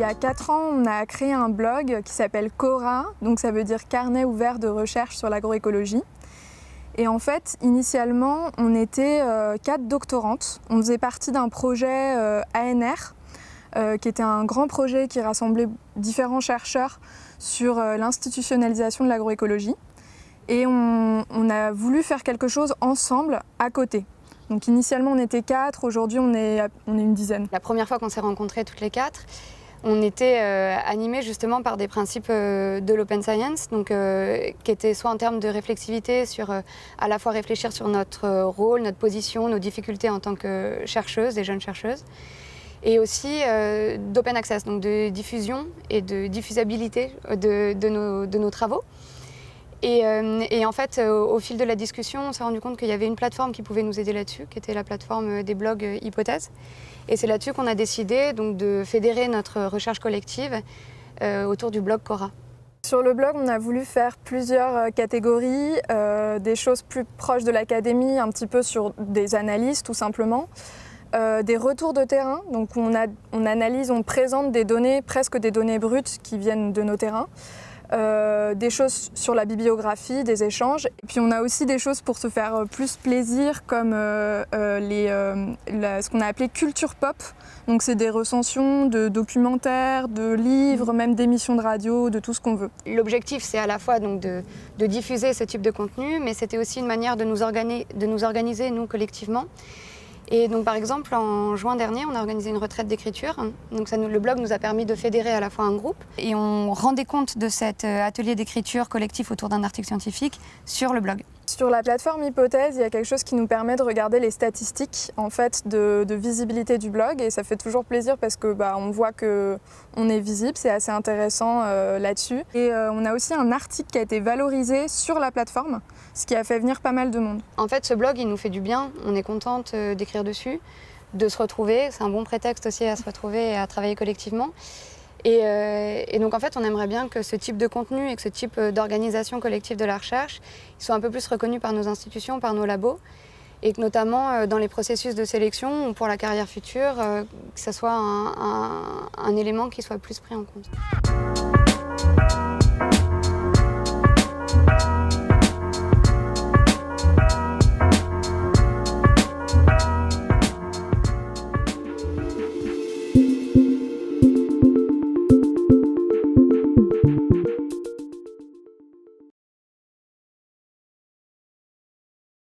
a 4 ans, on a créé un blog qui s'appelle Cora, donc ça veut dire Carnet ouvert de recherche sur l'agroécologie. Et en fait, initialement, on était 4 doctorantes. On faisait partie d'un projet ANR, qui était un grand projet qui rassemblait différents chercheurs sur l'institutionnalisation de l'agroécologie. Et on a voulu faire quelque chose ensemble, à côté. Donc initialement, on était 4, aujourd'hui, on est une dizaine. La première fois qu'on s'est rencontrés toutes les 4, on était animés justement par des principes de l'open science, donc, qui étaient soit en termes de réflexivité, sur à la fois réfléchir sur notre rôle, notre position, nos difficultés en tant que chercheuses et jeunes chercheuses, et aussi d'open access, donc de diffusion et de diffusabilité de nos travaux. Et en fait, au fil de la discussion, on s'est rendu compte qu'il y avait une plateforme qui pouvait nous aider là-dessus, qui était la plateforme des blogs Hypothèses. Et c'est là-dessus qu'on a décidé donc, de fédérer notre recherche collective autour du blog Cora. Sur le blog, on a voulu faire plusieurs catégories, des choses plus proches de l'académie, un petit peu sur des analyses tout simplement, des retours de terrain, donc on analyse, on présente des données, presque des données brutes qui viennent de nos terrains. Des choses sur la bibliographie, des échanges. Et puis on a aussi des choses pour se faire plus plaisir, comme ce qu'on a appelé culture pop. Donc c'est des recensions de documentaires, de livres, même d'émissions de radio, de tout ce qu'on veut. L'objectif, c'est à la fois donc, de diffuser ce type de contenu, mais c'était aussi une manière de nous organiser, nous, collectivement. Et donc, par exemple, en juin dernier, on a organisé une retraite d'écriture. Donc, le blog nous a permis de fédérer à la fois un groupe. Et on rendait compte de cet atelier d'écriture collectif autour d'un article scientifique sur le blog. Sur la plateforme Hypothèse, il y a quelque chose qui nous permet de regarder les statistiques en fait, de visibilité du blog. Et ça fait toujours plaisir parce que on voit qu'on est visible, c'est assez intéressant là-dessus. Et on a aussi un article qui a été valorisé sur la plateforme, ce qui a fait venir pas mal de monde. En fait, ce blog, il nous fait du bien. On est contente d'écrire dessus, de se retrouver. C'est un bon prétexte aussi à se retrouver et à travailler collectivement. Et donc, en fait, on aimerait bien que ce type de contenu et que ce type d'organisation collective de la recherche soit un peu plus reconnu par nos institutions, par nos labos, et que notamment dans les processus de sélection ou pour la carrière future, que ce soit un élément qui soit plus pris en compte.